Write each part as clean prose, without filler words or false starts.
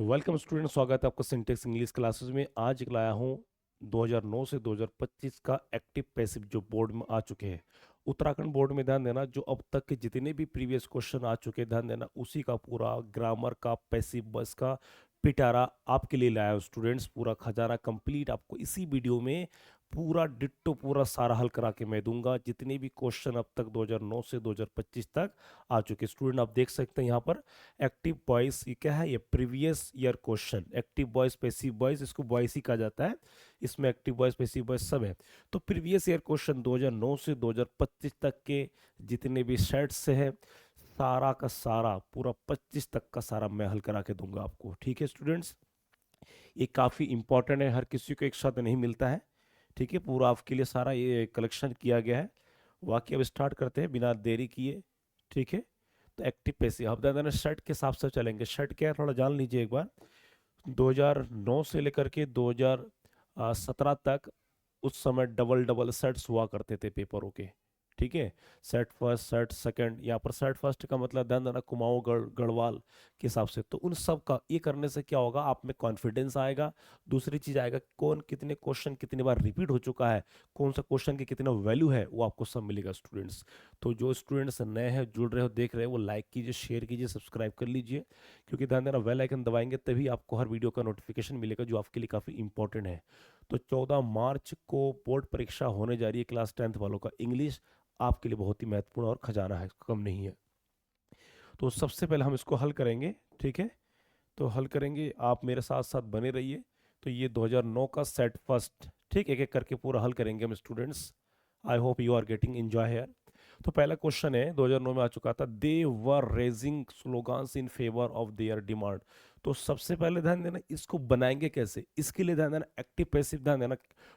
Welcome student, स्वागत है आपका सिंटेक्स इंग्लिश क्लासेस में। आज एक लाया हूँ 2009 से 2025 का एक्टिव पैसिव जो बोर्ड में आ चुके हैं। उत्तराखंड बोर्ड में ध्यान देना, जो अब तक के जितने भी प्रीवियस क्वेश्चन आ चुके हैं ध्यान देना, उसी का पूरा ग्रामर का पैसिव बस का पिटारा आपके लिए लाया हूँ स्टूडेंट्स। पूरा खजाना कंप्लीट आपको इसी वीडियो में पूरा डिट्टो पूरा सारा हल करा के मैं दूंगा। जितने भी क्वेश्चन अब तक 2009 से 2025 तक आ चुके स्टूडेंट, आप देख सकते हैं यहाँ पर एक्टिव वॉइस। ये क्या है? ये previous year question. Active voice, passive voice, इसको वॉइस ही कहा जाता है। इसमें एक्टिव वॉइस, पैसिव वॉइस सब है। तो प्रीवियस ईयर क्वेश्चन 2009 से 2025 तक के जितने भी सेट्स से है, सारा का सारा पूरा 25 तक का सारा मैं हल करा के दूंगा आपको। ठीक है स्टूडेंट्स, ये काफ़ी इंपॉर्टेंट है, हर किसी को एक साथ नहीं मिलता है। ठीक है, पूरा आपके लिए सारा ये कलेक्शन किया गया है। वाकई अब स्टार्ट करते हैं बिना देरी किए। ठीक है, तो एक्टिव पैसिव अब दादा शर्ट के हिसाब से चलेंगे। शर्ट क्या है थोड़ा जान लीजिए एक बार। 2009 से लेकर के 2017 तक उस समय डबल डबल सेट्स हुआ करते थे पेपरों के। ठीक है, सेट फर्स्ट, सेट सेकंड। यहाँ पर सेट फर्स्ट का मतलब ध्यान देना कुमाऊं गढ़वाल के हिसाब से। तो उन सब का ये करने से क्या होगा, आप में कॉन्फिडेंस आएगा। दूसरी चीज आएगा, कौन कितने क्वेश्चन कितनी बार रिपीट हो चुका है, कौन सा क्वेश्चन की कितना वैल्यू है, वो आपको सब मिलेगा स्टूडेंट्स। तो जो स्टूडेंट्स नए हैं, जुड़ रहे हो, देख रहे हो, वो लाइक कीजिए, शेयर कीजिए, सब्सक्राइब कर लीजिए। क्योंकि ध्यान देना बेल आइकन दबाएंगे तभी आपको हर वीडियो का नोटिफिकेशन मिलेगा, जो आपके लिए काफ़ी इंपॉर्टेंट है। तो 14 मार्च को बोर्ड परीक्षा होने जा रही है क्लास 10th वालों का। इंग्लिश आपके लिए बहुत ही महत्वपूर्ण और खजाना है, कम नहीं है। तो सबसे पहले हम इसको हल करेंगे। ठीक है, तो हल करेंगे, आप मेरे साथ साथ बने रहिए। तो ये 2009 का सेट फर्स्ट, ठीक, एक एक करके पूरा हल करेंगे हम students. I hope you are getting enjoy here. तो पहला क्वेश्चन है, 2009 में आ चुका था, they were raising slogans in favour of their demand. तो सबसे पहले ध्यान देना, इसको बनाएंगे कैसे, इसके लिए ध्यान देना एक्टिव पैसिव। ध्यान देना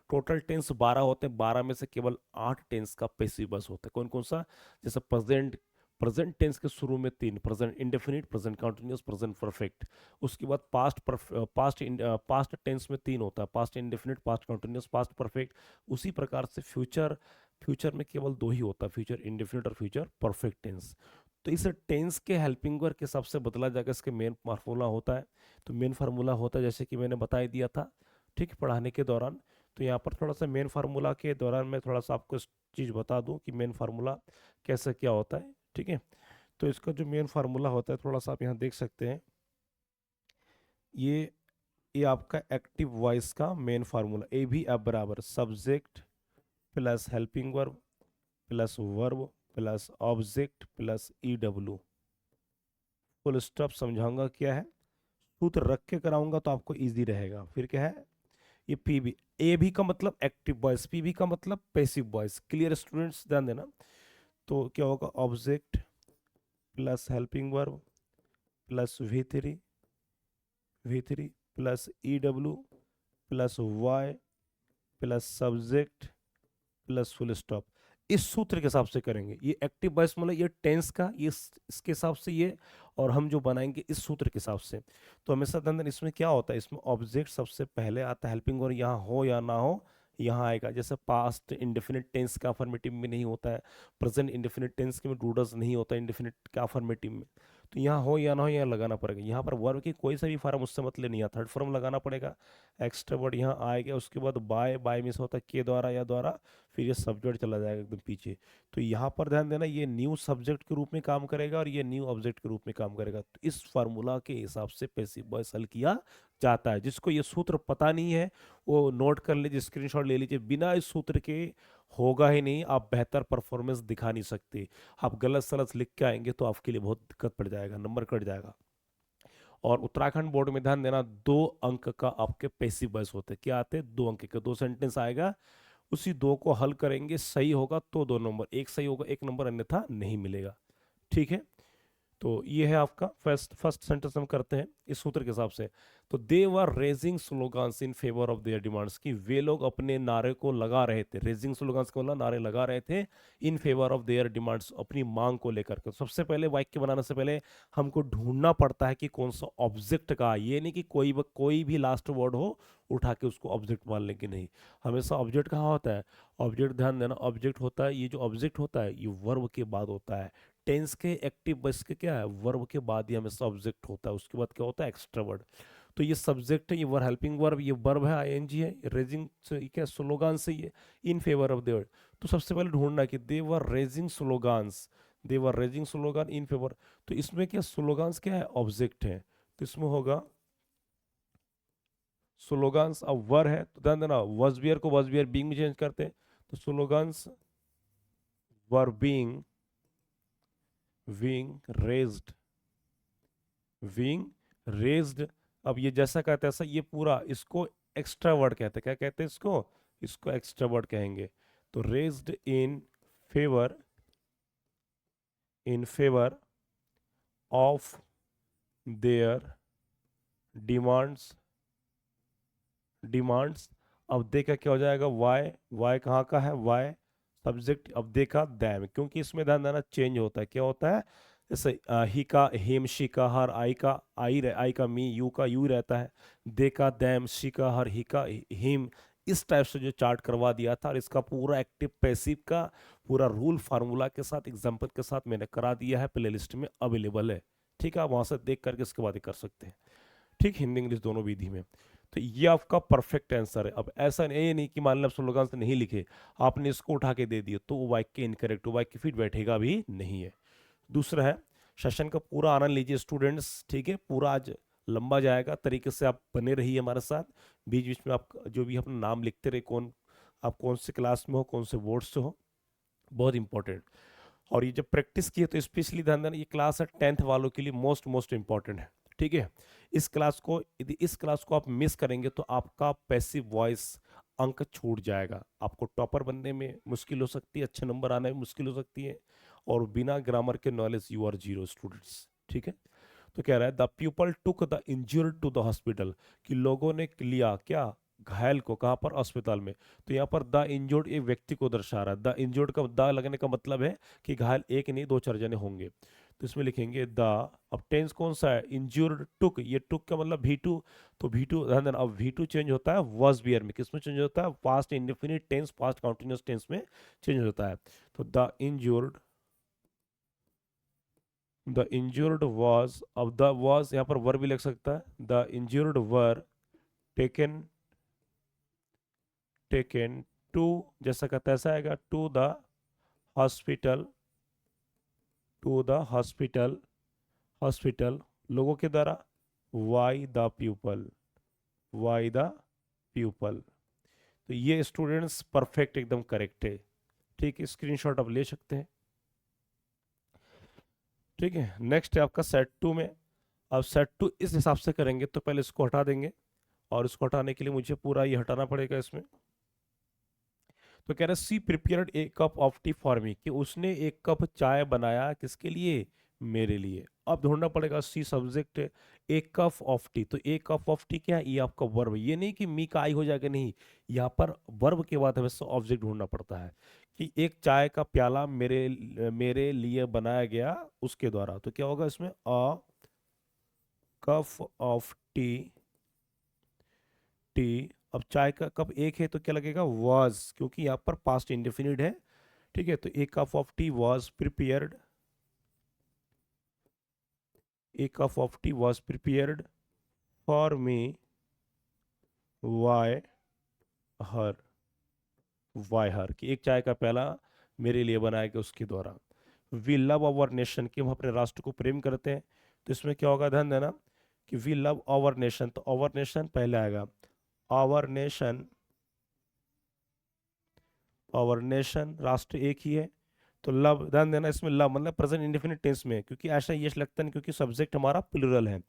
टोटल टेंस 12 होते हैं, 12 में से केवल 8 टेंस का पैसिव बस होता है। कौन कौन सा? जैसे प्रेजेंट, प्रेजेंट टेंस के शुरू में 3, present indefinite, present continuous, present perfect. उसके बाद पास्ट टेंस में 3 होता है, past indefinite, past continuous, past perfect. उसी प्रकार से फ्यूचर, फ्यूचर में केवल 2 ही होता है, फ्यूचर इंडेफिनिट और फ्यूचर परफेक्ट टेंस। तो इस टेंस के हेल्पिंग वर्ब के हिसाब से बदला जाएगा। इसके मेन फार्मूला होता है। तो मेन फार्मूला होता है जैसे कि मैंने बता ही दिया था, ठीक, पढ़ाने के दौरान। तो यहाँ पर थोड़ा सा मेन फार्मूला के दौरान मैं थोड़ा सा आपको चीज़ बता दूं कि मेन फार्मूला कैसे क्या होता है। ठीक है, तो इसका जो मेन फार्मूला होता है, थोड़ा सा आप यहाँ देख सकते हैं, ये ये आपका एक्टिव वॉइस का मेन फार्मूला। ए भी अब बराबर subject plus helping verb plus verb plus object plus E W. Full stop समझाऊंगा क्या है, सूत्र रख के कराऊंगा तो आपको इजी रहेगा। फिर क्या है, ये पी भी, ए भी का मतलब एक्टिव वॉइस, पी भी का मतलब पैसिव वॉइस। क्लियर स्टूडेंट्स, ध्यान देना। तो क्या होगा, object plus helping verb plus V three plus E W plus by plus subject plus full stop. इस सूत्र के हिसाब से करेंगे। ये एक्टिव वॉइस मतलब ये टेंस का, ये इसके हिसाब से ये, और हम जो बनाएंगे इस सूत्र के हिसाब से। तो हमेशा ध्यान, इसमें क्या होता है, इसमें ऑब्जेक्ट सबसे पहले आता है, हेल्पिंग वर्ब यहाँ हो या ना हो यहाँ आएगा। जैसे पास्ट इंडेफिनिट टेंस का अफर्मेटिव में नहीं होता है, प्रेजेंट इंडेफिनिट टेंस के में डू डज नहीं होता इंडेफिनिट का अफर्मेटिव में। तो यहाँ हो या ना हो यहाँ लगाना पड़ेगा। यहाँ पर वर्ब की कोई सा भी फॉर्म उससे मतलब नहीं आता, थर्ड फॉर्म लगाना पड़ेगा। एक्स्ट्रा वर्ड यहाँ आएगा, उसके बाद बाय, बाय में से होता है के द्वारा या द्वारा, फिर ये सब्जेक्ट चला जाएगा एकदम पीछे। तो यहाँ पर ध्यान देना, ये न्यू सब्जेक्ट के रूप में काम करेगा और ये न्यू ऑब्जेक्ट के रूप में काम करेगा। तो इस फार्मूला के हिसाब से पैसिव वॉइस हल किया जाता है। जिसको ये सूत्र पता नहीं है वो नोट कर लीजिए, स्क्रीनशॉट ले लीजिए। बिना इस सूत्र के होगा ही नहीं, आप बेहतर परफॉर्मेंस दिखा नहीं सकते। आप गलत सलत लिख के आएंगे तो आपके लिए बहुत दिक्कत पड़ जाएगा, नंबर कट जाएगा। और उत्तराखंड बोर्ड में ध्यान देना, 2 अंक का आपके पैसिव वॉइस होते हैं। क्या आते हैं? 2 अंक के 2 सेंटेंस आएगा, उसी 2 को हल करेंगे, सही होगा तो 2 नंबर, एक सही होगा 1 नंबर, अन्यथा नहीं मिलेगा। ठीक है, तो ये है आपका फर्स्ट फर्स्ट सेंटेंस हम करते हैं इस सूत्र के हिसाब से। तो they were raising slogans in favour of their demands, की वे लोग अपने नारे को लगा रहे थे। रेजिंग स्लोगन्स को मतलब नारे लगा रहे थे, इन फेवर ऑफ देयर डिमांड्स, अपनी मांग को लेकर के। सबसे पहले वाक्य बनाने से पहले हमको ढूंढना पड़ता है कि कौन सा ऑब्जेक्ट का। ये नहीं कि कोई भी लास्ट वर्ड हो उठा के उसको ऑब्जेक्ट मान लेंगे, नहीं। हमेशा ऑब्जेक्ट कहाँ होता है? ऑब्जेक्ट, ध्यान देना, ऑब्जेक्ट होता है, ये जो ऑब्जेक्ट होता है ये वर्ब के बाद होता है। टेंस के एक्टिव बस के क्या है, वर्ब के बाद ही हमेशा ऑब्जेक्ट होता है, उसके बाद क्या होता है, एक्स्ट्रा वर्ड। तो ये सब्जेक्ट है, ये वर हेल्पिंग वर्ब, ये वर्ब है, आईएनजी है, रेजिंग क्या स्लोगान से ये इन फेवर ऑफ देवर। तो सबसे पहले ढूंढना कि they were raising slogans, they were raising slogan in favour. तो इसमें क्या स्लोगान्स क्या है, ऑब्जेक्ट है, तो इसमें होगा स्लोगान्स। अब वर है तो ध्यान देना वॉज बियर को वॉज बियर बीइंग में चेंज करते हैं, तो slogans were being raised, being raised. अब ये जैसा का तैसा, ये पूरा इसको एक्स्ट्रा वर्ड कहते हैं, क्या कहते हैं इसको, इसको एक्स्ट्रा वर्ड कहेंगे। तो raised favour in favour of their demands, demands. अब देखा क्या हो जाएगा, वाई, वाई कहाँ का है, वाई सब्जेक्ट। अब देखा दैम, क्योंकि इसमें ध्यान देना चेंज होता है, क्या होता है, जैसे ही का हिम, शी का हर, आई का आई, आई का मी, यू का यू रहता है, दे का दैम, शी का हर, ही का हिम। इस टाइप से जो चार्ट करवा दिया था, और इसका पूरा एक्टिव पैसिव का पूरा रूल फार्मूला के साथ एग्जाम्पल के साथ मैंने करा दिया है, प्ले लिस्ट में अवेलेबल है। ठीक है, आप वहां से देख करके इसके बाद ही कर सकते हैं। ठीक, हिंदी इंग्लिश दोनों विधि में। तो ये आपका परफेक्ट आंसर है। अब ऐसा नहीं, ये नहीं कि मान लो स्लोगन से नहीं लिखे, आपने इसको उठा के दे दिया तो वो वाक्य इनकरेक्ट, वो वाक्य फिट बैठेगा भी नहीं है। दूसरा है, सेशन का पूरा आनंद लीजिए स्टूडेंट्स, ठीक है, पूरा आज लंबा जाएगा, तरीके से आप बने रहिए हमारे साथ। बीच बीच में आप जो भी अपना नाम लिखते रहे, कौन आप कौन से क्लास में हो, कौन से बोर्ड से हो, बहुत इंपॉर्टेंट। और ये जब प्रैक्टिस की है तो स्पेशली ध्यान देना, ये क्लास है 10th वालों के लिए मोस्ट मोस्ट इंपॉर्टेंट है। ठीक है, इस क्लास को, यदि इस क्लास को आप मिस करेंगे तो आपका पैसिव वॉइस अंक छूट जाएगा, आपको टॉपर बनने में मुश्किल हो सकती है, अच्छे नंबर आने में मुश्किल हो सकती है, और बिना ग्रामर के knowledge you are zero students. ठीक है, तो कह रहा है the people took the injured to the hospital, कि लोगों ने लिया क्या, घायल को, कहाँ पर, अस्पताल में। तो यहाँ पर द इंजर्ड एक व्यक्ति को दर्शा रहा है, द इंजर्ड का द लगने का मतलब है कि घायल एक नहीं दो चार जने होंगे, तो इसमें लिखेंगे द। अब टेंस कौन सा है, इंजर्ड टुक, ये टुक का मतलब V2, तो V2 ध्यान देना, अब V2 चेंज होता है वॉज बियर में, किसमें चेंज होता है, past indefinite tense, past continuous tense में चेंज होता है। तो the injured, the injured was, अब द वॉज यहाँ पर वर भी लग सकता है, the injured were taken, taken to, जैसा का तैसा आएगा, to the hospital, to the hospital, hospital लोगों के द्वारा, by the people, by the people. तो ये स्टूडेंट्स परफेक्ट एकदम करेक्ट है। ठीक है, स्क्रीनशॉट आप ले सकते हैं। ठीक है, नेक्स्ट है आपका सेट 2 में। अब सेट 2 इस हिसाब से करेंगे, तो पहले इसको हटा देंगे, और इसको हटाने के लिए मुझे पूरा ये हटाना पड़ेगा इसमें। तो कह रहा है she prepared a cup of tea for me, कि उसने एक कप चाय बनाया, किसके लिए, मेरे लिए। अब ढूंढना पड़ेगा सी सब्जेक्ट, एक कप ऑफ टी, तो एक कप ऑफ टी क्या है, ये आपका वर्ब, ये नहीं कि मी का आई हो जाएगा, नहीं, यहाँ पर वर्ब के बाद हमें ऑब्जेक्ट ढूंढना पड़ता है, कि एक चाय का प्याला मेरे मेरे लिए बनाया गया उसके द्वारा। तो क्या होगा इसमें, a cup of T, T. अब चाय का कप एक है तो क्या लगेगा, वॉज, क्योंकि यहाँ पर पास्ट इंडेफिनिट है। ठीक है, तो एक cup of tea was prepared, एक cup of tea was prepared for me by her, by her, कि एक चाय का प्याला मेरे लिए बनाया गया उसके द्वारा। वी लव आवर नेशन, कि हम अपने राष्ट्र को प्रेम करते हैं। तो इसमें क्या होगा, ध्यान देना कि वी लव आवर नेशन, तो आवर नेशन पहले आएगा, आवर नेशन, आवर नेशन राष्ट्र एक ही है। तो लव, ध्यान देना इसमें लव मतलब प्रेजेंट इंडेफिनिट टेंस में है, क्योंकि ऐसा यश लगता नहीं, क्योंकि सब्जेक्ट हमारा प्लूरल है।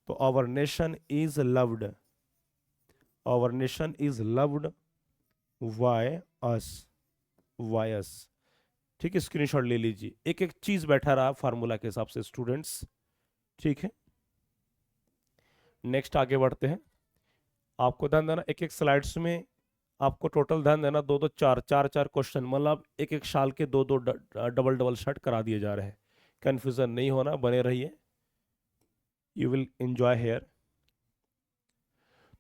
तो our nation is loved, our nation is loved by us, by us. ठीक है, स्क्रीनशॉट ले लीजिए, एक एक चीज बैठा रहा फार्मूला के हिसाब से स्टूडेंट्स। ठीक है, नेक्स्ट आगे बढ़ते हैं। आपको ध्यान देना एक एक स्लाइड्स में, आपको टोटल ध्यान देना दो दो चार चार चार क्वेश्चन, मतलब एक एक साल के दो दो डबल डबल शर्ट करा दिए जा रहे हैं। कंफ्यूजन नहीं होना, बने रहिए, यू विल एंजॉय हेयर।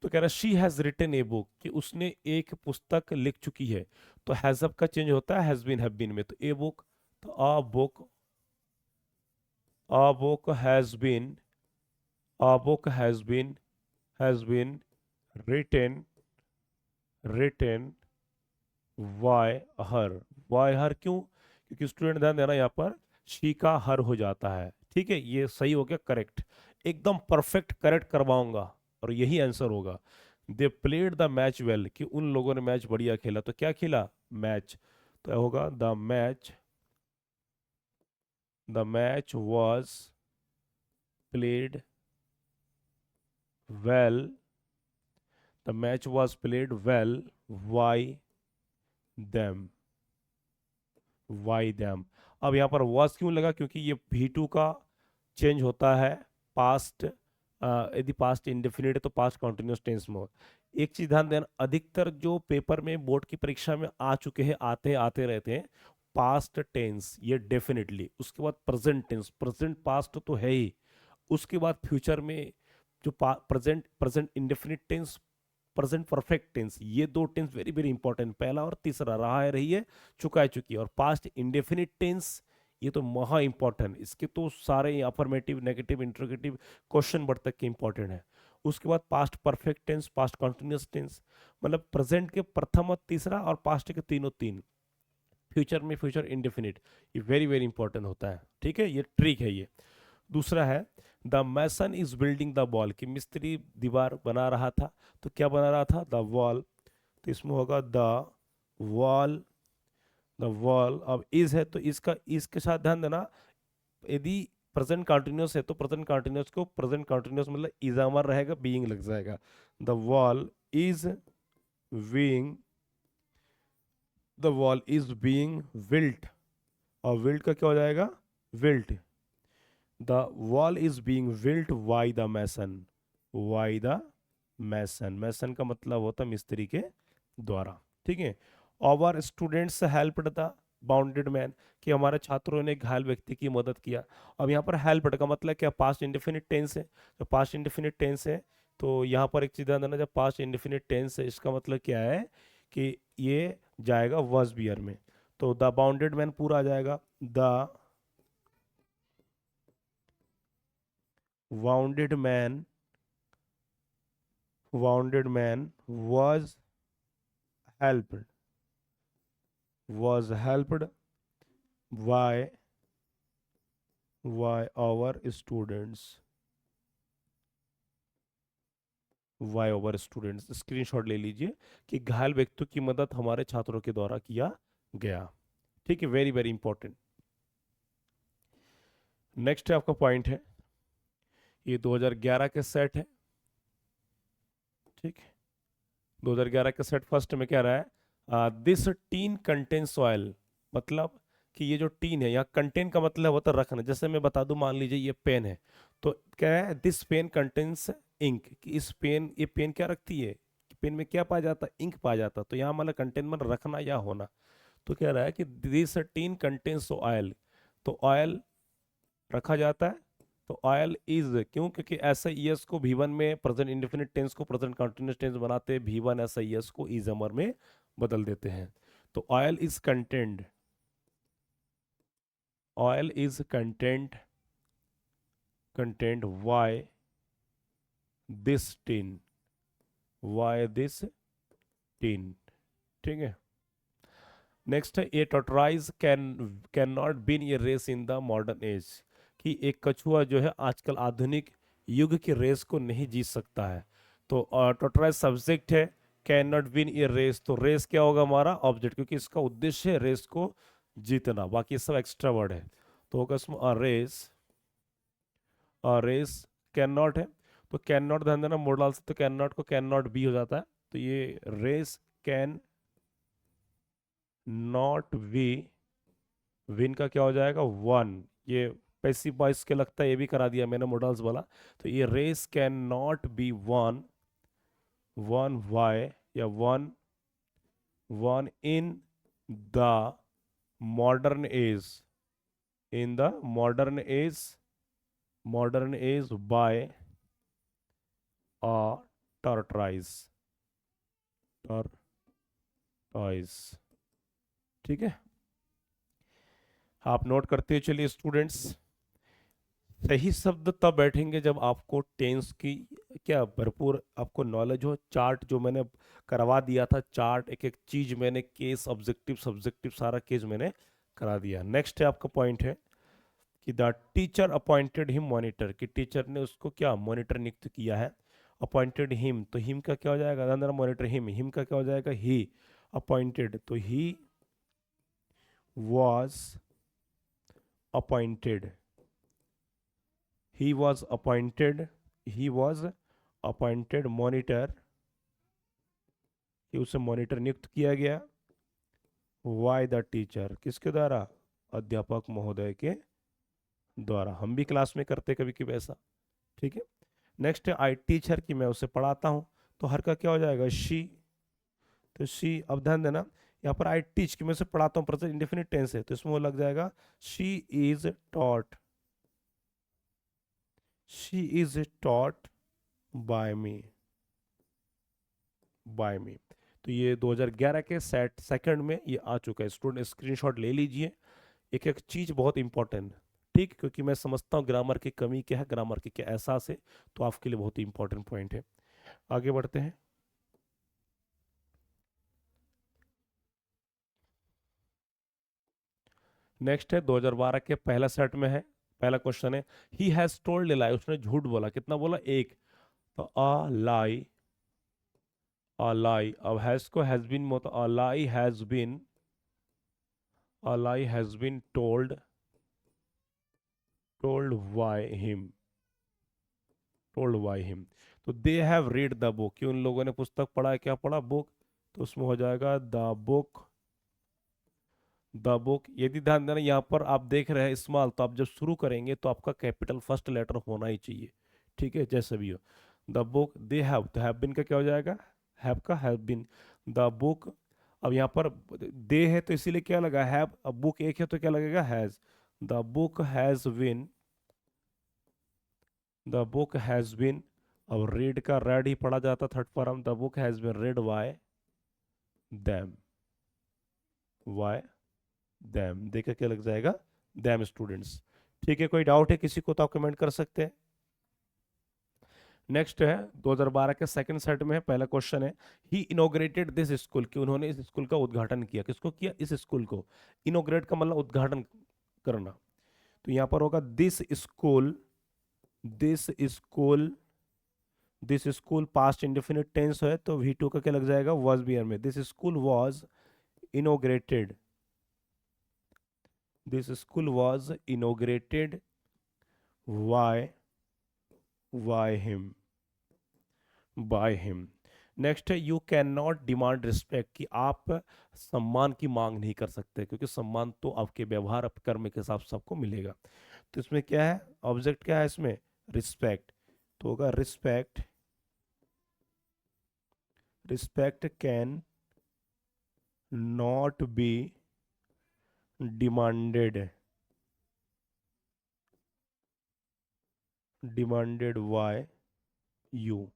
तो कह रहा है she has written a book, कि उसने एक पुस्तक लिख चुकी है। तो हैजअप का चेंज होता है हैज बीन हैव बीन में, तो ए बुक, तो a book, a book has been, a book has been, has been written written by her. By her क्यों? क्योंकि स्टूडेंट ध्यान देना, यहाँ पर शी का हर हो जाता है। ठीक है, ये सही हो गया, करेक्ट, एकदम परफेक्ट करेक्ट करवाऊंगा और यही आंसर होगा। They played the match well, कि उन लोगों ने मैच बढ़िया खेला। तो क्या खेला? मैच। तो होगा the match was played well, the match was played well by them, by them. अब यहाँ पर वॉज क्यों लगा? क्योंकि ये V2 का चेंज होता है पास्ट, यदि पास्ट इंडेफिनिट है तो पास्ट कॉन्टिन्यूस टेंस में हो। एक चीज ध्यान देना, अधिकतर जो पेपर में बोर्ड की परीक्षा में आ चुके हैं, आते आते रहते हैं पास्ट टेंस, ये डेफिनेटली। उसके बाद प्रेजेंट टेंस, प्रेजेंट पास्ट तो है ही, उसके बाद फ्यूचर में जो present present indefinite tense, present perfect tense, ये दो टेंस वेरी वेरी इंपॉर्टेंट, पहला और तीसरा, रहा है, रही है, चुका है, चुकी है। और पास्ट इंडेफिनिट टेंस, ये तो महा इंपॉर्टेंट, इसके तो सारे affirmative negative interrogative question word तक के इंपॉर्टेंट है। उसके बाद past perfect tense, past continuous tense, मतलब प्रेजेंट के प्रथम और तीसरा, और पास्ट के तीनों तीन, फ्यूचर में फ्यूचर इंडेफिनिट, ये वेरी वेरी इंपॉर्टेंट होता है। ठीक है, ये ट्रिक है ये। दूसरा है the mason is building the wall, कि मिस्त्री दीवार बना रहा था। तो क्या बना रहा था? The wall. तो इसमें होगा वॉल द वॉल। अब इज है तो इसका इज के साथ ध्यान देना, यदि प्रेजेंट कंटिन्यूअस है तो प्रेजेंट कंटिन्यूअस को प्रेजेंट कंटिन्यूअस मतलब इजामर रहेगा, बीइंग लग जाएगा। The wall is being, the wall is being built, और विल्ट का क्या हो जाएगा? Built. The wall is being built by the mason, by the mason, mason का मतलब होता है मिस्त्री के द्वारा। ठीक है। Our students helped the wounded man, कि हमारे छात्रों ने घायल व्यक्ति की मदद किया। अब यहाँ पर हेल्प्ड का मतलब क्या? पास्ट इंडेफिनिट टेंस है। तो पास्ट इंडेफिनिट टेंस है तो यहाँ पर एक चीज ध्यान देना, जब पास्ट इंडेफिनिट टेंस है इसका मतलब क्या है कि ये जाएगा वॉज बियर में। तो द बाउंडेड मैन पूरा आ जाएगा, the wounded man, wounded man helped was helped by our students, by our students। Screenshot ले लीजिए कि घायल व्यक्तियों की मदद हमारे छात्रों के द्वारा किया गया। ठीक है, वेरी वेरी इंपॉर्टेंट। नेक्स्ट है आपका पॉइंट है, ये 2011 के सेट है। ठीक है, 2011 का सेट फर्स्ट में क्या रहा है? दिस टीन कंटेन्स ऑयल, मतलब कि ये जो टीन है, यहाँ कंटेन का मतलब होता है रखना। जैसे मैं बता दूं, मान लीजिए ये पेन है, तो क्या है? दिस पेन कंटेन्स इंक, कि इस पेन, ये पेन क्या रखती है? कि पेन में क्या पाया जाता है? इंक पाया जाता है। तो यहाँ मतलब कंटेन में रखना या होना। तो कह रहा है कि दिस टीन कंटेन्स ऑयल, तो ऑयल रखा जाता है। तो ऑयल इज क्यों? क्योंकि एस आई एस को V1 में, प्रेजेंट इंडेफिनिट टेंस को प्रेजेंट कंटिन्यूअस टेंस बनाते हैं, V1 एस आई एस को इज अमर में बदल देते हैं। तो oil is contained, oil is contained by this tin, by this tin. ठीक है। नेक्स्ट है a tortoise can not win a race in the modern age, कि एक कछुआ जो है आजकल आधुनिक युग की रेस को नहीं जीत सकता है। तो टॉटराइज सब्जेक्ट है, can not win a race, तो रेस क्या होगा? हमारा ऑब्जेक्ट, क्योंकि इसका उद्देश्य है रेस को जीतना, बाकी सब एक्स्ट्रा वर्ड है। तो होगा इसमें रेस कैन नॉट है। तो कैन नॉट ध्यान देना, मोड डाल सकते, तो कैन नॉट को कैन नॉट बी हो जाता है। तो ये race can not we, win का क्या हो जाएगा? वन। ये पैसिव वॉइस के लगता है, ये भी करा दिया मैंने मॉडल्स वाला। तो ये race can not be won, won by या won in the modern age, in the modern age by a tortoise, tortoise. ठीक है, आप नोट करते हो। चलिए स्टूडेंट्स, सही शब्द तब बैठेंगे जब आपको टेंस की क्या भरपूर आपको नॉलेज हो। चार्ट जो मैंने करवा दिया था, चार्ट एक एक चीज मैंने, केस, ऑब्जेक्टिव, सब्जेक्टिव, सारा केस मैंने करा दिया। नेक्स्ट है आपका पॉइंट है कि the teacher appointed him monitor, कि टीचर ने उसको क्या मॉनिटर नियुक्त किया है। अपॉइंटेड हिम, तो हिम का क्या हो जाएगा, मॉनिटर हिम, हिम का क्या हो जाएगा, ही। अपॉइंटेड, तो he was appointed, he was appointed, he was appointed monitor, कि उसे मॉनिटर नियुक्त किया गया। वाई द टीचर, किसके द्वारा, अध्यापक महोदय के द्वारा। हम भी क्लास में करते कभी कभी ऐसा, ठीक है। नेक्स्ट है आई टीचर, कि मैं उसे पढ़ाता हूँ, तो हर का क्या हो जाएगा, शी। तो शी, अब ध्यान देना, यहाँ पर आई टीच, कि मैं उसे पढ़ाता हूँ, प्रेजेंट इंडेफिनिट टेंस है, तो इसमें वो लग जाएगा she is taught, she is taught by me, by me. तो ये 2011 के सेट सेकंड में ये आ चुका है, स्टूडेंट स्क्रीनशॉट ले लीजिए। एक एक चीज बहुत इंपॉर्टेंट, ठीक, क्योंकि मैं समझता हूँ ग्रामर की कमी क्या है, ग्रामर की क्या एहसास है, तो आपके लिए बहुत ही इंपॉर्टेंट पॉइंट है। आगे बढ़ते हैं। नेक्स्ट है 2012 के पहला सेट में है, पहला क्वेश्चन है, ही हैज टोल्ड लाई, उसने झूठ बोला, कितना बोला, एक। तो अ लाई, अ लाई, अब हैज को हैज बीन, मतलब a lie has been, a lie has been told, told by him, told by him. तो they have read the book, कि उन लोगों ने पुस्तक पढ़ा है, क्या पढ़ा, बुक। तो उसमें हो जाएगा द बुक, द बुक। यदि ध्यान देना यहाँ पर आप देख रहे हैं स्मॉल, तो आप जब शुरू करेंगे तो आपका कैपिटल फर्स्ट लेटर होना ही चाहिए, ठीक है, जैसे भी हो। द बुक दे हैव, तो हैव बिन का क्या हो जाएगा, हैव का हैव बिन, द बुक। अब यहाँ पर दे है तो इसीलिए क्या लगा, हैव। अब बुक एक है तो क्या लगेगा, has. The book has been, the book has been. अब रीड का रेड ही पढ़ा जाता third form, the book has been red bye them, bye them, देखा क्या लग जाएगा, देम स्टूडेंट्स। ठीक है, कोई डाउट है किसी को तो आप कमेंट कर सकते हैं। नेक्स्ट है 2012 के सेकंड सेट में है, पहला क्वेश्चन है, ही इनोग्रेटेड दिस स्कूल, कि उन्होंने इस स्कूल का उद्घाटन किया, किसको किया, इस स्कूल को। इनोग्रेट का मतलब उद्घाटन करना, तो यहां पर होगा this school, this school, this school past indefinite tense है तो वी टू का क्या लग जाएगा, वॉज बियर में, this school was inaugurated, this school was inaugurated by, by him, by him. Next है you can not demand respect, कि आप सम्मान की मांग नहीं कर सकते, क्योंकि सम्मान तो आपके व्यवहार, आप कर्म के हिसाब से आपको मिलेगा। तो इसमें क्या है, ऑब्जेक्ट क्या है इसमें, रिस्पेक्ट, तो होगा respect, respect can not B demanded, demanded by you,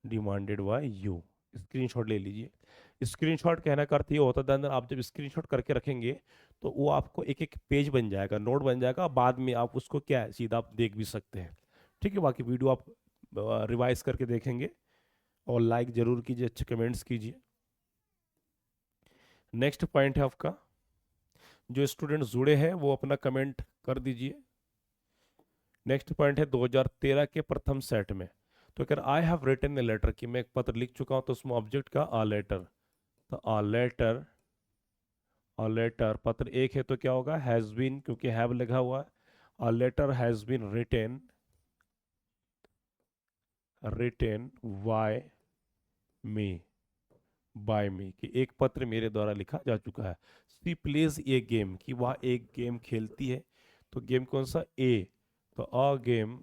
demanded by you. Screenshot ले लीजिए। स्क्रीनशॉट कहने का अर्थ ये होता है, आप जब स्क्रीनशॉट करके रखेंगे तो वो आपको एक एक पेज बन जाएगा, नोट बन जाएगा, बाद में आप उसको क्या है सीधा आप देख भी सकते हैं, ठीक है। बाकी वीडियो आप रिवाइज करके देखेंगे, और लाइक जरूर कीजिए, अच्छे कमेंट्स कीजिए। नेक्स्ट पॉइंट है आपका, जो स्टूडेंट जुड़े हैं वो अपना कमेंट कर दीजिए। नेक्स्ट पॉइंट है 2013 के प्रथम सेट में, तो अगर I have written a letter, कि मैं एक पत्र लिख चुका हूं, तो उसमें ऑब्जेक्ट का आ लेटर, तो आ लेटर, आ लेटर, पत्र एक है तो क्या होगा, हैज बीन, क्योंकि हैव लिखा हुआ है, a letter has been written, written by me, by me, कि एक पत्र मेरे द्वारा लिखा जा चुका है। सी प्लेज ए गेम, कि वह एक गेम खेलती है, तो गेम कौन सा, ए, तो अ गेम,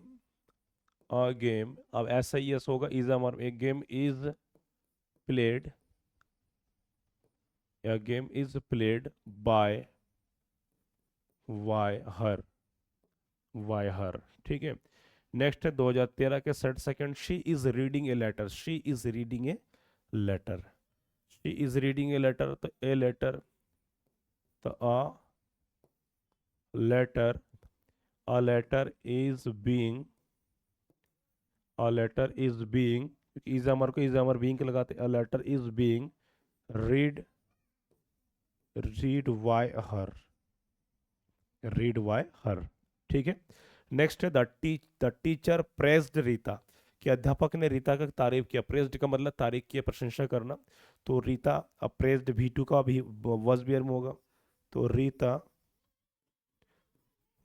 अ गेम, अब ऐसा ही यस होगा, इज अमर, एक game is played, a game is played by by her, by her, ठीक है। नेक्स्ट है 2013 के set second, she is reading a letter, she is reading a letter, she is reading a letter, तो a letter, तो letter, a letter is being, a letter is being, is am are को is am are being के लगाते, a letter is being read, read by her, read by her. ठीक है। Next है the teacher praised Rita, कि अध्यापक ने रीता का तारीफ किया। प्रेज्ड का मतलब तारीफ किया, प्रशंसा करना। तो रीता प्रेज्ड भी टू का भी वॉज बियर में होगा। तो Rita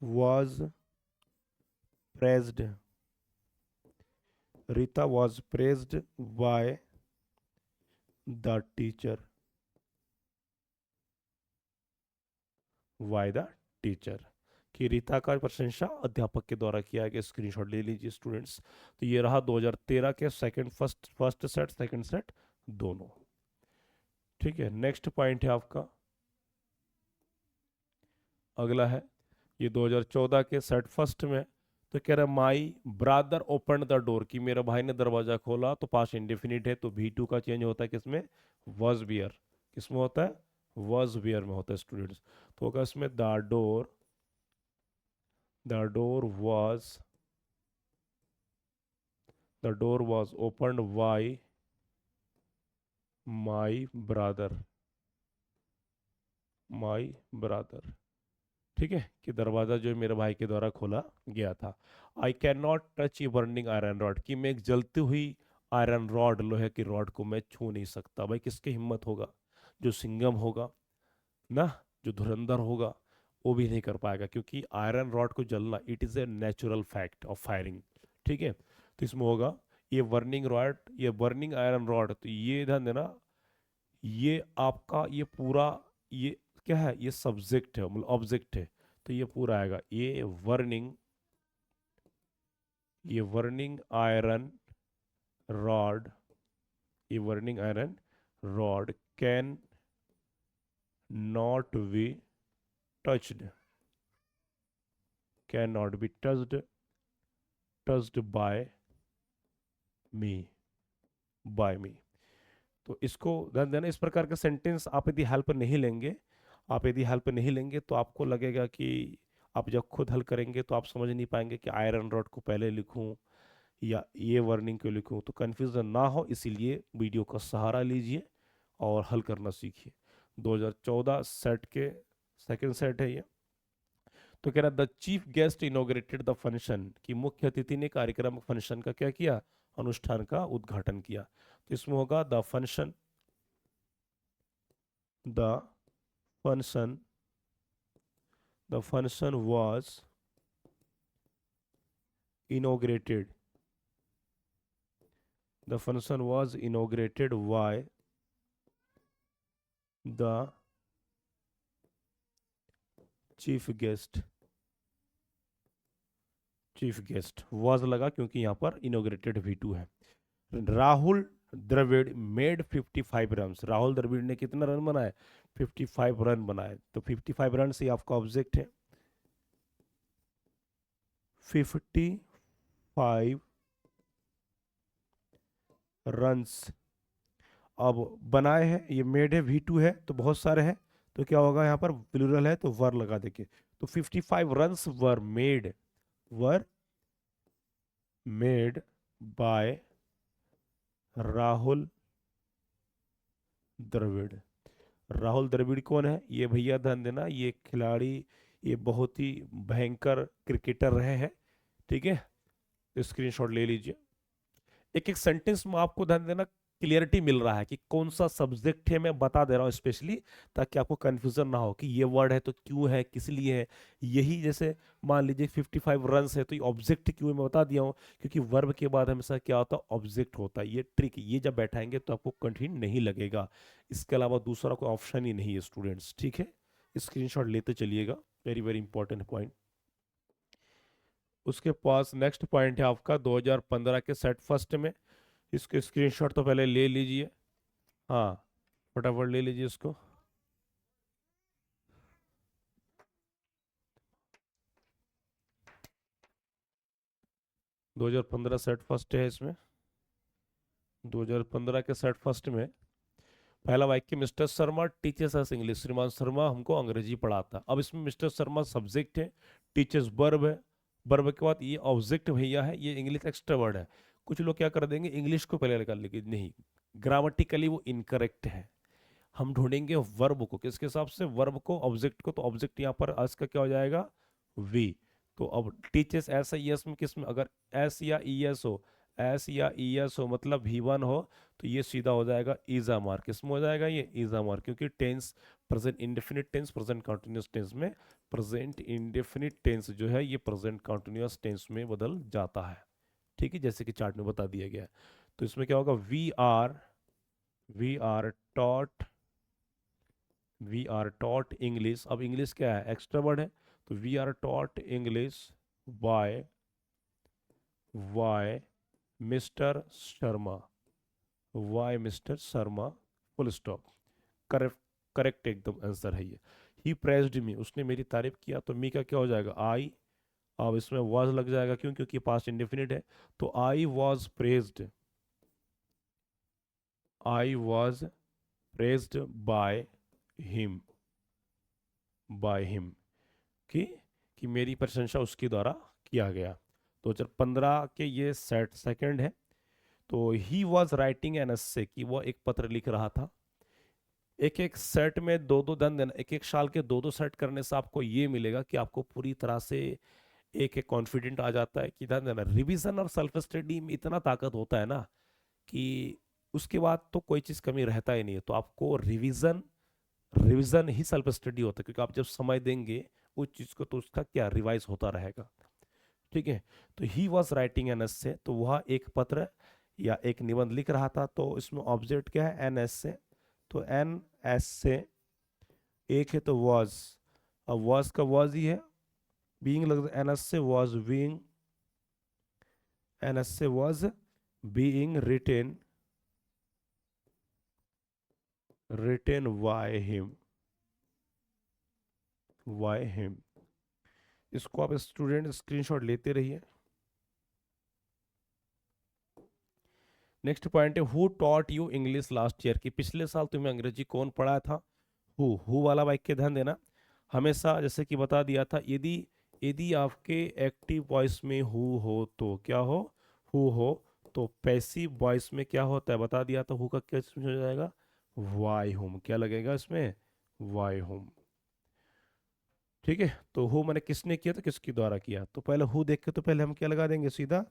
was praised, Rita was praised by the teacher, by the teacher, कि रीता का प्रशंसा अध्यापक के द्वारा किया गया। स्क्रीनशॉट ले लीजिए स्टूडेंट्स। तो ये रहा 2013 के second first set second set दोनों। ठीक है। नेक्स्ट पॉइंट है आपका, अगला है ये 2014 के सेट फर्स्ट में। तो कह रहा है माई ब्रादर ओपन द डोर, कि मेरा भाई ने दरवाजा खोला। तो पास्ट इंडेफिनिट है, तो V2 का चेंज होता है किसमें, वॉज बियर। किसमें होता है, वॉज बियर में होता है स्टूडेंट्स। तो होगा इसमें the door was, the door was opened bye my brother, my brother. ठीक है, कि दरवाज़ा जो है मेरे भाई के द्वारा खोला गया था। I can not touch a burning iron rod, कि मैं एक जलती हुई आयरन रॉड, लोहे की रॉड को मैं छू नहीं सकता। भाई किसकी हिम्मत होगा, जो सिंगम होगा ना, जो धुरंधर होगा, वो भी नहीं कर पाएगा, क्योंकि आयरन रॉड को जलना it is a natural fact of firing. ठीक है। तो इसमें होगा ये बर्निंग रॉड, ये बर्निंग आयरन रॉड, तो ये ध्यान देना, ये आपका ये पूरा, ये क्या है, ये सब्जेक्ट है, मतलब ऑब्जेक्ट है। तो ये पूरा आएगा, ये वर्निंग आयरन रॉड, ये burning iron rod can not be touched, can not be touched me by me. तो इसको ध्यान देना, इस प्रकार का सेंटेंस आप यदि हेल्प नहीं लेंगे, आप यदि हेल्प नहीं लेंगे तो आपको लगेगा कि आप जब खुद हल करेंगे तो आप समझ नहीं पाएंगे कि आयरन रॉड को पहले लिखूं या ये वर्निंग क्यों लिखूं। तो कन्फ्यूजन ना हो इसीलिए वीडियो का सहारा लीजिए और हल करना सीखिए। 2014 सेट के सेकंड सेट है ये। तो कह रहा the chief guest inaugurated the function, कि मुख्य अतिथि ने कार्यक्रम फंक्शन का क्या किया, अनुष्ठान का उद्घाटन किया। तो इसमें होगा the function the function was inaugurated, the function was inaugurated by the chief guest, chief guest was लगा क्योंकि यहाँ पर इनोग्रेटेड V2 है। राहुल द्रविड़ मेड 55 रन, राहुल द्रविड़ ने कितना रन बनाए, 55 रन बनाए। तो 55 रन से आपका ऑब्जेक्ट है 55 रन्स। अब बनाए हैं, ये मेड है, V2 है, तो बहुत सारे हैं। तो क्या होगा यहाँ पर, प्लूरल है तो वर लगा देंगे। तो 55 runs were made by Rahul Dravid. Rahul Dravid कौन है, ये भैया ध्यान देना, ये खिलाड़ी, ये बहुत ही भयंकर क्रिकेटर रहे हैं। ठीक है। स्क्रीनशॉट ले लीजिए। एक एक सेंटेंस में आपको ध्यान देना क्लियरिटी मिल रहा है कि कौन सा सब्जेक्ट है, मैं बता दे रहा हूँ स्पेशली, ताकि आपको कंफ्यूजन ना हो कि ये वर्ड है तो क्यों है, किस लिए है। यही जैसे मान लीजिए 55 रन्स है, तो ये ऑब्जेक्ट क्यों है मैं बता दिया हूँ, क्योंकि वर्ब के बाद हमेशा क्या होता है, ऑब्जेक्ट होता है। ये ट्रिक, ये जब बैठाएंगे तो आपको कठिन नहीं लगेगा। इसके अलावा दूसरा कोई ऑप्शन ही नहीं है स्टूडेंट्स। ठीक है। स्क्रीनशॉट लेते चलिएगा, वेरी वेरी इंपॉर्टेंट पॉइंट। उसके पास नेक्स्ट पॉइंट है आपका 2015 के सेट फर्स्ट में। इसके स्क्रीनशॉट तो पहले ले लीजिए, हाँ फटाफट ले लीजिए इसको। 2015 सेट फर्स्ट है इसमें। 2015 के सेट फर्स्ट में पहला वाक्य, मिस्टर शर्मा टीचर्स अस इंग्लिश, श्रीमान शर्मा हमको अंग्रेजी पढ़ाता। अब इसमें मिस्टर शर्मा सब्जेक्ट है, टीचर्स वर्ब है, वर्ब के बाद ये ऑब्जेक्ट भैया है, ये इंग्लिश एक्स्ट्रा वर्ड है। कुछ लोग क्या कर देंगे, इंग्लिश को पहले लगा लेंगे, नहीं, ग्रामेटिकली वो इनकरेक्ट है। हम ढूंढेंगे वर्ब को, किसके हिसाब से, वर्ब को, ऑब्जेक्ट को, तो ऑब्जेक्ट यहाँ पर आज का क्या हो जाएगा, वी। तो अब टीचर्स एस आई एस में किस में, अगर एस या ई एस हो, एस या ई एस हो मतलब ही वन हो, तो ये सीधा हो जाएगा इजामार। किस में हो जाएगा ये, इजामार, क्योंकि tense present indefinite tense present continuous tense में, प्रेजेंट इंडेफिनिट टेंस जो है ये प्रेजेंट कंटिन्यूस टेंस में बदल जाता है। ठीक है, जैसे कि चार्ट में बता दिया गया है। तो इसमें क्या होगा, we are taught, we are taught English. अब इंग्लिश क्या है, एक्स्ट्रा वर्ड है, तो we are taught English by by mister Sharma, by mister Sharma, full stop. Correct, correct एकदम आंसर है ये। ही प्रेज्ड मी, उसने मेरी तारीफ किया, तो मी का क्या हो जाएगा, आई। अब इसमें वाज लग जाएगा, क्यों, क्योंकि पास्ट इंडेफिनिट है, तो I was praised, I was praised bye him, by him, कि कि मेरी प्रशंसा उसके द्वारा किया गया। 2015 के ये सेट सेकंड है। तो ही वॉज राइटिंग एन एस्से, कि वो एक पत्र लिख रहा था। एक एक सेट में दो दो धन देना, एक एक साल के दो दो सेट करने से आपको ये मिलेगा कि आपको पूरी तरह से एक एक कॉन्फिडेंट आ जाता है कि ध्यान देना, रिवीजन और सेल्फ स्टडी में इतना ताकत होता है ना कि उसके बाद तो कोई चीज़ कमी रहता ही नहीं है। तो आपको रिवीजन, रिवीजन ही सेल्फ स्टडी होता है, क्योंकि आप जब समय देंगे उस चीज़ को तो उसका क्या रिवाइज होता रहेगा। ठीक है, तो ही वॉज राइटिंग एन एस्से, तो वह एक पत्र या एक निबंध लिख रहा था। तो इसमें ऑब्जेक्ट क्या है, एन एस्से, तो एन एस्से एक है तो वॉज, अब वॉज का वॉज ही है, बीइंग लग, an essay was being, an essay was being written, written by him, by him. इसको आप स्टूडेंट स्क्रीनशॉट लेते रहिए। नेक्स्ट पॉइंट है, who taught you English last year, कि पिछले साल तुम्हें अंग्रेजी कौन पढ़ाया था। हु वाला वाक्य ध्यान देना, हमेशा जैसे कि बता दिया था, यदि यदि आपके एक्टिव वॉइस में हु हो तो क्या हो, हु हो। तो पैसिव वॉइस में क्या होता है, बता दिया था, हु का क्या इसमें हो जाएगा, वाई हुम, क्या लगेगा इसमें, वाई हुम। ठीक है, तो हु मैंने किसने किया, तो किसके द्वारा किया, तो पहले हु देख के तो पहले हम क्या लगा देंगे, सीधा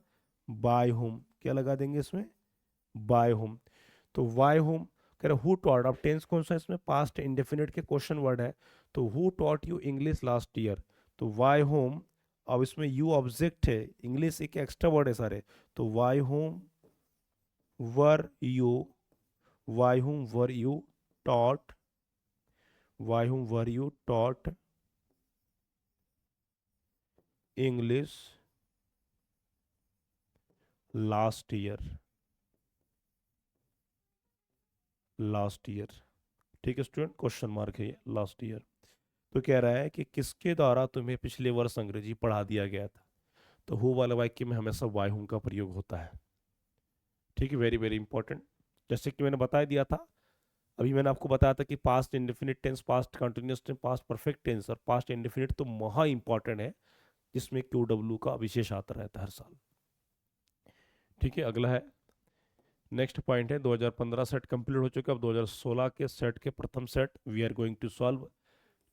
बाय हुम, क्या लगा देंगे इसमें, बाय हुम। तो वाई हुम, कह रहे हु टॉट, अब टेंस कौन सा है इसमें, पास्ट इंडेफिनिट के क्वेश्चन वर्ड है, तो who taught you English last year, तो वाई हुम। अब इसमें यू ऑब्जेक्ट है, इंग्लिश एक एक्स्ट्रा वर्ड है सारे, तो वाई हुम वर यू, वाई हुम वर यू टॉट, वाई हुम were you taught English last year, last year. ठीक है स्टूडेंट, क्वेश्चन मार्क है ये, लास्ट ईयर। तो कह रहा है कि किसके द्वारा तुम्हें पिछले वर्ष अंग्रेजी पढ़ा दिया गया था, तो हु वाले वाक्य में हमेशा वाई हुम का प्रयोग होता है। ठीक है, वेरी वेरी इंपॉर्टेंट। जैसे कि मैंने बता दिया था, अभी मैंने आपको बताया था कि past indefinite tense, past continuous tense, past perfect tense और पास्ट इंडेफिनिट तो महा इंपॉर्टेंट है, जिसमें क्यू डब्ल्यू का विशेष आता रहता है हर साल। ठीक है, अगला है, नेक्स्ट पॉइंट है, 2015 सेट कंप्लीट हो चुका है, अब 2016 के सेट के प्रथम set we are going to solve.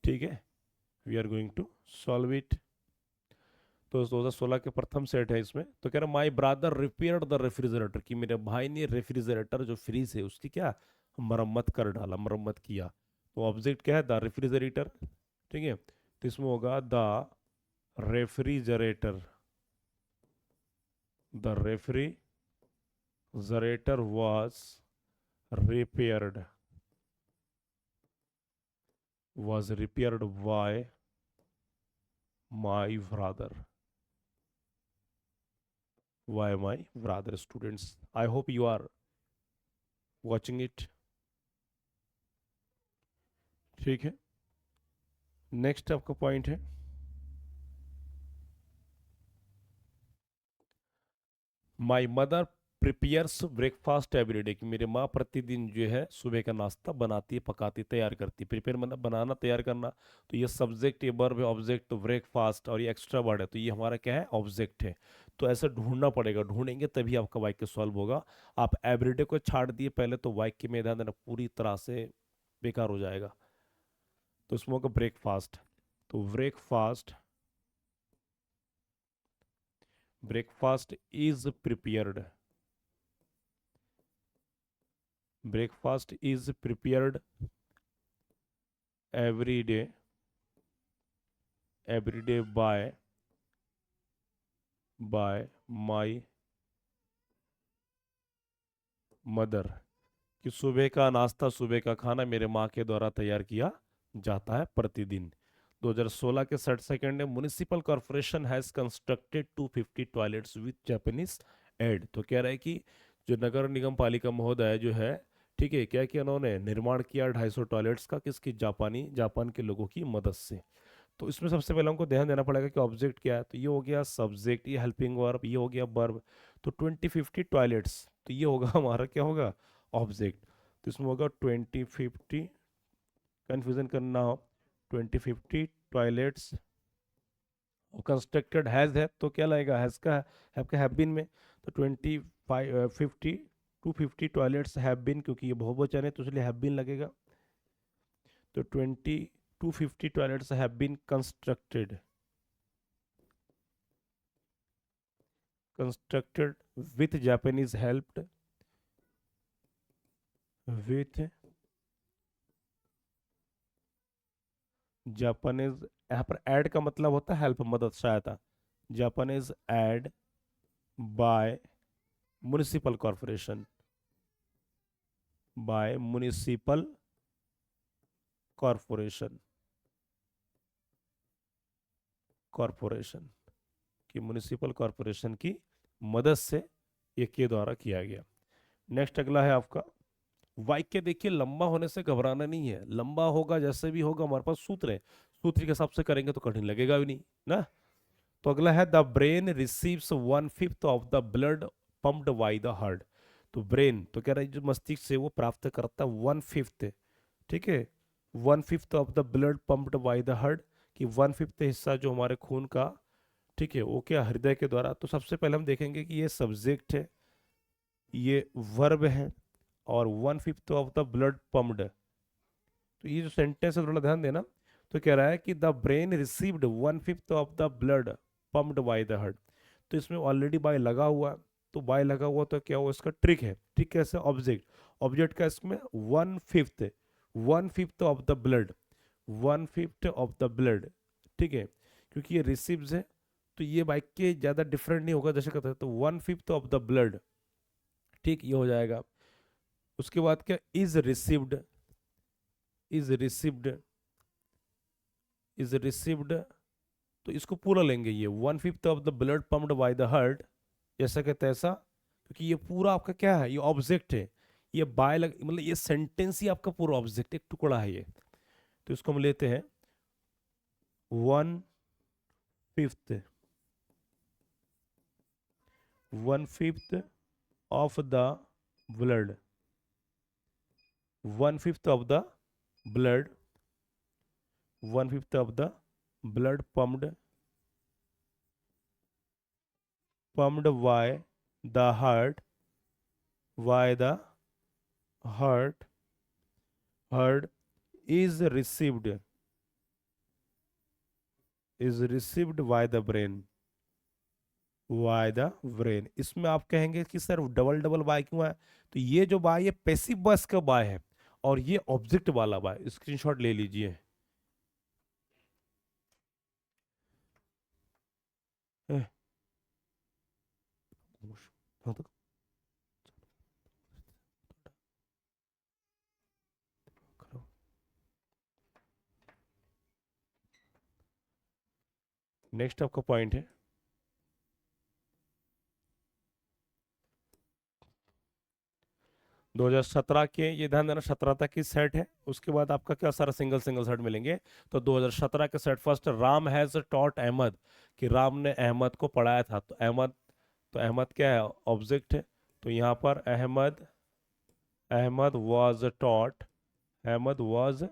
ठीक है, we are going to solve it. तो 2016 के प्रथम सेट है इसमें, तो कह रहा माई ब्रादर रिपेयर्ड द रेफ्रिजरेटर, कि मेरे भाई ने रेफ्रिजरेटर जो फ्रीज है उसकी क्या मरम्मत कर डाला, मरम्मत किया। तो ऑब्जेक्ट क्या है, द रेफ्रिजरेटर। ठीक है, तो इसमें होगा the refrigerator, the refrigerator was repaired, was repaired by my brother, by my brother। Students, I hope you are watching it। ठीक है, नेक्स्ट आपका पॉइंट है, my mother prepares breakfast every day, कि मेरे माँ प्रतिदिन जो है सुबह का नाश्ता बनाती है, पकाती, तैयार करती है। प्रिपेयर मतलब बनाना, तैयार करना। तो ये सब्जेक्ट, ये वर्ब है, ऑब्जेक्ट, तो ब्रेकफास्ट और ये एक्स्ट्रा वर्ड है, तो ये हमारा क्या है, ऑब्जेक्ट है। तो ऐसा ढूंढना पड़ेगा, ढूंढेंगे तभी आपका वाक्य सॉल्व होगा। आप एवरीडे को छाड़ दिए पहले तो वाक्य में ध्यान देना पूरी तरह से बेकार हो जाएगा। तो इसमें होगा ब्रेकफास्ट। तो breakfast, breakfast is prepared, breakfast is prepared every day, every day bye my mother. कि सुबह का नाश्ता, सुबह का खाना मेरे माँ के द्वारा तैयार किया जाता है प्रतिदिन। 2016 के 60 सेकंड में municipal corporation has constructed 250 toilets with Japanese aid. तो कह रहा है कि जो नगर निगम पालिका महोदय जो है, ठीक है, क्या किया उन्होंने, निर्माण किया 250 टॉयलेट्स का, किसकी, जापान के लोगों की मदद से। तो इसमें सबसे पहले हमको ध्यान देना पड़ेगा कि ऑब्जेक्ट क्या है। तो ये हो गया सब्जेक्ट, ये हेल्पिंग वर्ब, ये हो गया वर्ब। तो 2050 टॉयलेट्स, तो ये होगा हमारा क्या होगा, ऑब्जेक्ट। तो इसमें होगा 2050, कंफ्यूजन करना हो, 2050 टॉयलेट्स। कंस्ट्रक्टेड हैज है तो क्या लगेगा, हैज का हैव का हैव बीन में। तो 250 टॉयलेट्स हैव बीन, क्योंकि ये बहुवचन है तो इसलिए हैव बीन लगेगा। तो 250 toilets have been constructed, constructed with Japanese helped, with Japanese, यहाँ पर ऐड का मतलब होता है हेल्प, मदद, सहायता। Japanese aid by municipal corporation, by municipal corporation, corporation की, म्युनिसिपल कॉर्पोरेशन की मदद से ये के द्वारा किया गया। नेक्स्ट अगला है आपका वाक्य। देखिए लंबा होने से घबराना नहीं है, लंबा होगा जैसे भी होगा, हमारे पास सूत्र है, सूत्र के हिसाब से करेंगे तो कठिन लगेगा भी नहीं ना। तो अगला है the brain receives 1/5 of the blood pumped by the heart. तो ब्रेन तो कह रहा है जो मस्तिष्क से वो प्राप्त करता है 1/5, ठीक है, 1/5 of the blood pumped by the heart, कि 1/5 हिस्सा जो हमारे खून का, ठीक है, वो क्या, हृदय के द्वारा। तो सबसे पहले हम देखेंगे कि ये सब्जेक्ट है, ये वर्ब है, और 1/5 ऑफ द ब्लड पम्प्ड। तो ये जो सेंटेंस है थोड़ा ध्यान देना। तो कह रहा है कि the brain received 1/5 of the blood pumped by the heart. तो इसमें ऑलरेडी बाय लगा हुआ है, तो बाय लगा हुआ तो क्या हुआ, इसका ट्रिक है। ट्रिक कैसे, ऑब्जेक्ट, ऑब्जेक्ट का इसमें 1/5, 1/5 of the blood, 1/5 of the blood, ठीक है, क्योंकि ये रिसीव्स है तो ये बाइक के ज्यादा डिफरेंट नहीं होगा, जैसे कहते हैं तो 1/5 ऑफ द ब्लड, ठीक, ये हो जाएगा। उसके बाद क्या, is received, is received, is received, तो इसको पूरा लेंगे, ये 1/5 of the blood pumped by the heart, जैसा कि तैसा, क्योंकि ये पूरा आपका क्या है, ये ऑब्जेक्ट है, ये बाय लग, मतलब ये सेंटेंस ही आपका पूरा ऑब्जेक्ट, एक टुकड़ा है ये। तो इसको हम लेते हैं 1/5, 1/5 of the blood, 1/5 of the blood, 1/5 of the blood pumped by the heart, by the heart is received by the brain, by the brain। इसमें आप कहेंगे कि सर डबल डबल बाय क्यों है। तो ये जो बाय, ये पैसिव वॉइस का बाय है, और ये ऑब्जेक्ट वाला बाय, स्क्रीनशॉट ले लीजिए। नेक्स्ट आपका पॉइंट है 2017 के, ये ध्यान देना 17 तक की सेट है, उसके बाद आपका क्या सारा सिंगल सिंगल सेट मिलेंगे। तो 2017 के set, first Ram has taught Ahmed, कि राम ने अहमद को पढ़ाया था। तो अहमद, तो अहमद क्या है, ऑब्जेक्ट है। तो यहाँ पर Ahmed, Ahmed was taught, Ahmed was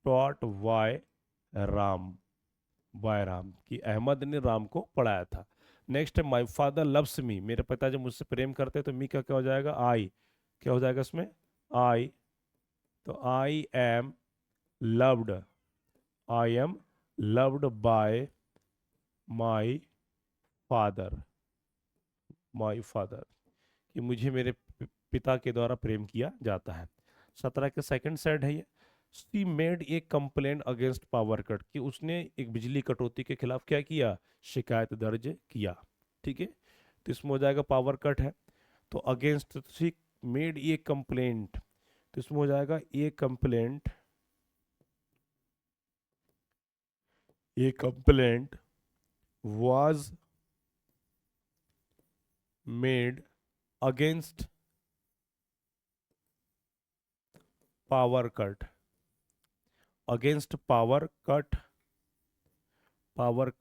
taught by Ram, by Ram, कि अहमद ने राम को पढ़ाया था। नेक्स्ट है माई फादर लव्स मी, मेरे पिताजी मुझसे प्रेम करते हैं, तो मी का क्या हो जाएगा, आई, क्या हो जाएगा इसमें, आई, तो I am loved, I am loved by my father, my father, कि मुझे मेरे पिता के द्वारा प्रेम किया जाता है। 17 के सेकंड साइड है ये, she made a complaint against power cut, कि उसने एक बिजली कटौती के खिलाफ क्या किया, शिकायत दर्ज किया। ठीक है, तो इसमें हो जाएगा पावर कट है, तो against, she made a complaint, तो इसमें हो जाएगा a complaint, a complaint was made against power cut, against power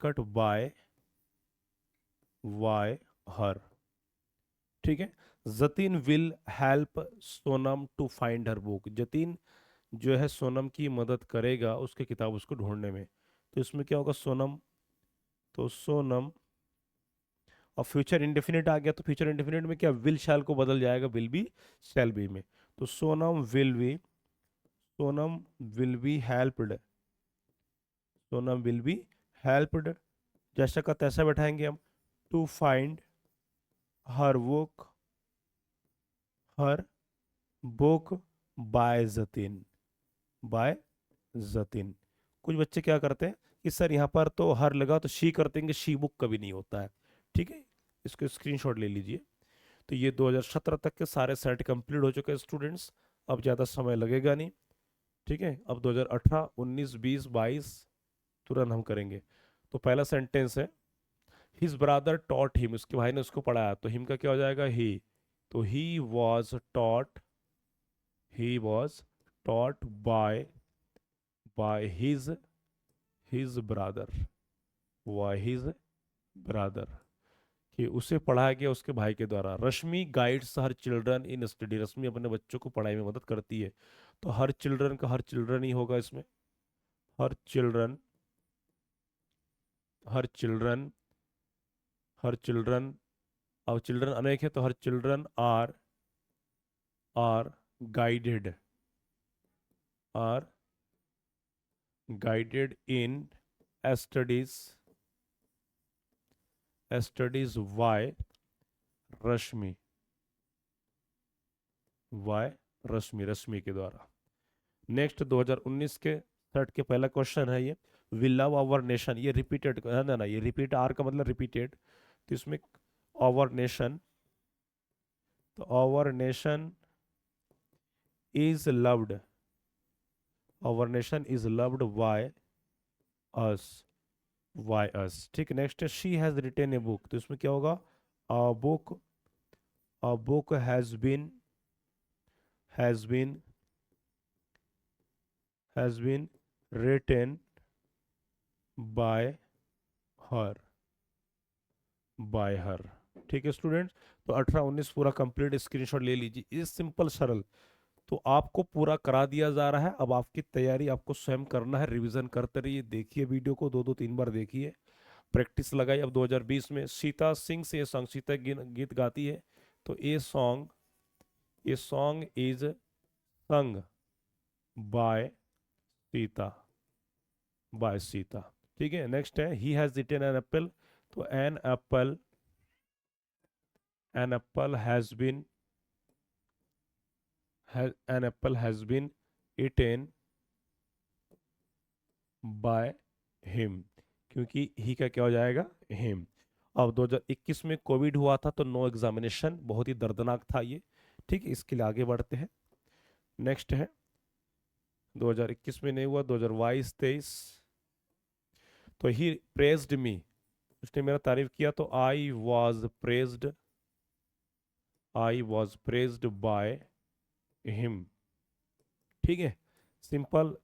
cut by by her. ठीक है, Jatin will help Sonam to find her book, Jatin जो है सोनम की मदद करेगा उसके किताब उसको ढूंढने में, तो इसमें क्या होगा, सोनम, तो सोनम, और फ्यूचर इंडेफिनिट आ गया, तो फ्यूचर इंडेफिनिट में क्या, विल शैल को बदल जाएगा विल बी शैल बी में, तो Sonam will be helped, Sonam will be helped, जैसा का तैसा बैठाएंगे हम, to find her book, her book by Jatin, by Jatin. कुछ बच्चे क्या करते हैं कि सर यहाँ पर तो हर लगा तो शी करते हैं, शी बुक कभी नहीं होता है। ठीक है, इसको स्क्रीनशॉट ले लीजिए। तो ये 2017 तक के सारे सेट कंप्लीट हो चुके हैं स्टूडेंट्स, अब ज़्यादा समय लगेगा नहीं। ठीक है, अब 2018, 19, 20, 22 तुरंत हम करेंगे। तो पहला सेंटेंस है, हिज ब्रदर टॉट हिम, उसके भाई ने उसको पढ़ाया, तो हिम का क्या हो जाएगा, ही, तो he was taught by his brother, by his brother, कि उसे पढ़ाया गया उसके भाई के द्वारा। Rashmi guides her children in study, Rashmi अपने बच्चों को पढ़ाई में मदद करती है, तो हर चिल्ड्रन का हर चिल्ड्रन ही होगा इसमें, her children, her children, her children, अब चिल्ड्रन अनेक है तो her children are guided, are guided in studies, studies by Rashmi, by Rashmi, Rashmi के द्वारा। नेक्स्ट 2019 के सेट के पहला क्वेश्चन है ये, वी लव आवर नेशन, ये रिपीटेड है ना, ये रिपीट, आर का मतलब रिपीटेड, तो इसमें आवर नेशन, तो our nation is loved, our nation is loved by us, by us. ठीक, नेक्स्ट है, she has written a book, तो इसमें क्या होगा, a book, a book has been has been written by her, by her. ठीक है students, तो 18-19 पूरा कंप्लीट स्क्रीनशॉट ले लीजिए, ये सिंपल सरल, तो आपको पूरा करा दिया जा रहा है। अब आपकी तैयारी आपको स्वयं करना है, रिवीजन करते रहिए, देखिए वीडियो को 2-2 3 बार देखिए, प्रैक्टिस लगाई। अब 2020 में सीता सिंह से ये सॉन्ग, सीता गीत गाती है, तो ये song is sung by Sita, by Sita. ठीक है, नेक्स्ट है, he has eaten an apple, तो an apple has been an apple has been eaten by him, क्योंकि ही का क्या हो जाएगा, हिम। अब 2021 में कोविड हुआ था, तो नो एग्जामिनेशन, बहुत ही दर्दनाक था ये। ठीक है, इसके लिए आगे बढ़ते हैं। नेक्स्ट है, 2021 में नहीं हुआ, 2022-23, तो ही प्रेज्ड मी, उसने मेरा तारीफ किया, तो I was praised bye him. ठीक है, सिंपल।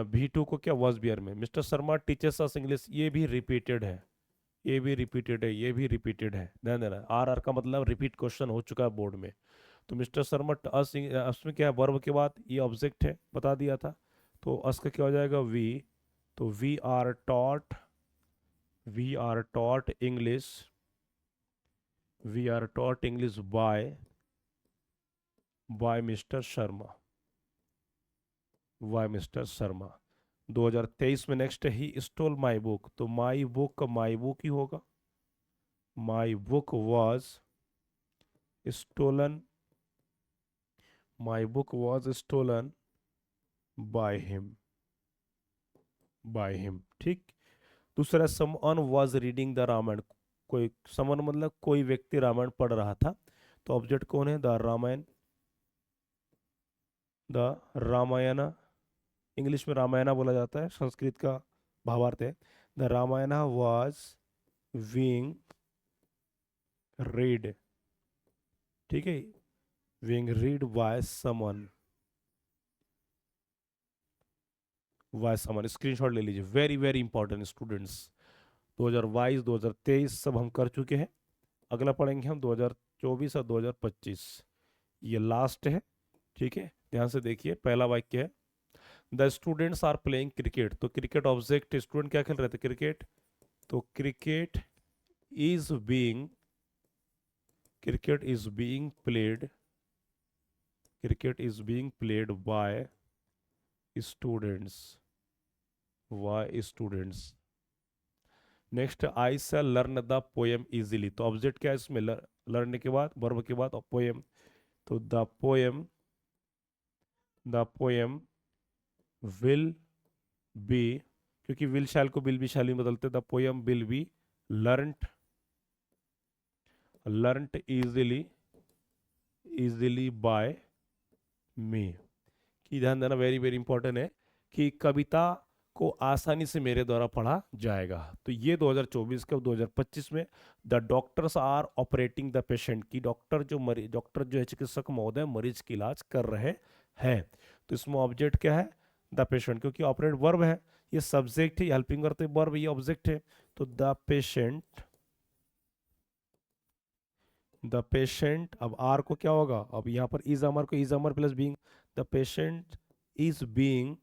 V2 को क्या, वॉज बियर में, मिस्टर शर्मा टीचर्स अस इंग्लिश, ये भी रिपीटेड है, ये भी रिपीटेड है, ये भी रिपीटेड है, ध्यान देना, आर का मतलब रिपीट क्वेश्चन हो चुका है बोर्ड में। तो मिस्टर शर्मा अस, उसमें क्या है, वर्ब के बाद ये ऑब्जेक्ट है, बता दिया था, तो अस का क्या हो जाएगा, वी, तो we are taught we are taught English, we are taught English by mister Sharma, by mister Sharma. 2023 में नेक्स्ट है ही स्टोल माई बुक, तो माई बुक का माई बुक ही होगा। My book was stolen, my book was stolen by him, by him. ठीक। दूसरा, someone was reading the Ramayana, कोई someone मतलब कोई व्यक्ति रामायण पढ़ रहा था, तो ऑब्जेक्ट कौन है? The Ramayana, the Ramayana. English में रामायणा बोला जाता है, संस्कृत का भावार्थ है। The Ramayana was being read, ठीक है, being read by someone, by someone. Screenshot ले लीजिए, वेरी वेरी इंपॉर्टेंट स्टूडेंट्स। 2022 2023 सब हम कर चुके हैं। अगला पढ़ेंगे हम 2024 और 2025, ये लास्ट है। ठीक है, ध्यान से देखिए, पहला वाक्य है the students are playing cricket, तो क्रिकेट ऑब्जेक्ट, स्टूडेंट क्या खेल रहे थे? क्रिकेट। तो cricket is being, cricket is being played, cricket is being played by students, by students. Next, I shall learn the poem easily, तो object क्या है इसमें? लर्न के बाद, वर्ब के बाद और पोएम, तो the poem, the poem will be, क्योंकि विल शैल को विल बी शैल में बदलते, the poem will be learned, learned easily, easily by me. की ध्यान देना, वेरी वेरी इंपॉर्टेंट है कि कविता को आसानी से मेरे द्वारा पढ़ा जाएगा। तो ये 2024 का। 2025 में the doctors are operating the patient, की डॉक्टर जो मरीज, डॉक्टर जो है चिकित्सक महोदय मरीज की इलाज कर रहे हैं। तो इसमें ऑब्जेक्ट क्या है? द पेशेंट, क्योंकि ऑपरेट वर्ब है, ये सब्जेक्ट है, हेल्पिंग करते वर्ब, ये ऑब्जेक्ट है। तो द पेशेंट, द पेशेंट, अब आर को क्या होगा? अब यहाँ पर इज अमर को is Amar plus being, the patient is being,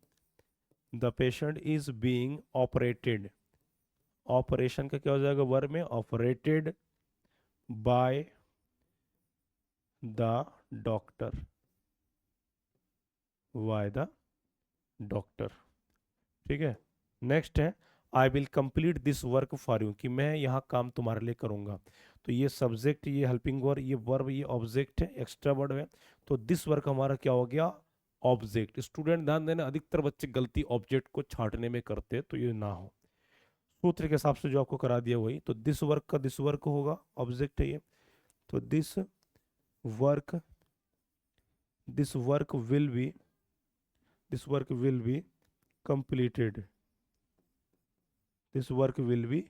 the patient is being operated, operation का क्या हो जाएगा वर्ब में? Operated by the doctor, by the doctor. ठीक है, नेक्स्ट है I will complete this work for you, कि मैं यहाँ काम तुम्हारे लिए करूँगा। तो ये सब्जेक्ट, ये हेल्पिंग वर्ब, ये वर्ब, ये ऑब्जेक्ट है, एक्स्ट्रा वर्ड है। तो दिस वर्क हमारा क्या हो गया? ऑब्जेक्ट। स्टूडेंट ध्यान देना, अधिकतर बच्चे गलती ऑब्जेक्ट को छांटने में करते हैं, तो ये ना हो। सूत्र के हिसाब से जो आपको करा दिया वही, तो दिस वर्क का दिस वर्क होगा, ऑब्जेक्ट है ये। तो this work, this work will be, this work will be completed, this work will be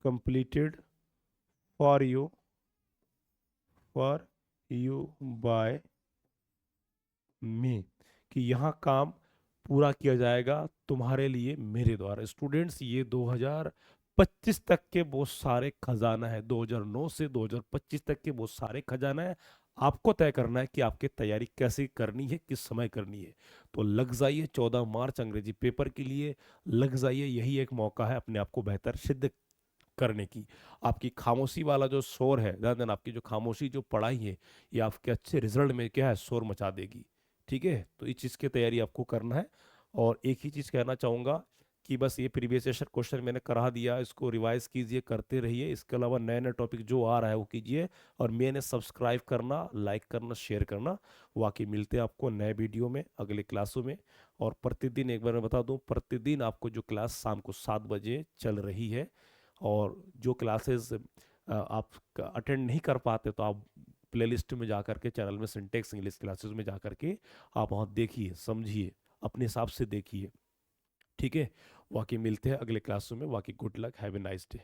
completed for you, for you by me, कि यहाँ काम पूरा किया जाएगा तुम्हारे लिए मेरे द्वारा। स्टूडेंट्स, ये 2025 तक के बहुत सारे खजाना है, 2009 से 2025 तक के बहुत सारे खजाना है। आपको तय करना है कि आपकी तैयारी कैसे करनी है, किस समय करनी है। तो लग जाइए 14 मार्च अंग्रेजी पेपर के लिए, लग जाइए, यही एक मौका है अपने आप को बेहतर सिद्ध करने की। आपकी खामोशी वाला जो शोर है, ध्यान देना, आपकी जो खामोशी जो पढ़ाई है, ये आपके अच्छे रिजल्ट में क्या है? शोर मचा देगी। ठीक है, तो इस चीज़ की तैयारी आपको करना है। और एक ही चीज़ कहना चाहूँगा कि बस ये प्रीवियस ईयर क्वेश्चन मैंने करा दिया, इसको रिवाइज कीजिए, करते रहिए। इसके अलावा नए नए टॉपिक जो आ रहा है वो कीजिए, और मैंने सब्सक्राइब करना, लाइक करना, शेयर करना। वाकई मिलते हैं आपको नए वीडियो में, अगले क्लासों में। और प्रतिदिन, एक बार मैं बता दूं, प्रतिदिन आपको जो क्लास शाम को 7 बजे चल रही है, और जो क्लासेस आप अटेंड नहीं कर पाते, तो आप प्लेलिस्ट में जा करके, चैनल में सिंटेक्स इंग्लिश क्लासेस में जा करके आप वहाँ देखिए, समझिए, अपने हिसाब से देखिए। ठीक है, वाकई मिलते हैं अगले क्लासों में। वाकई good luck, have a nice day.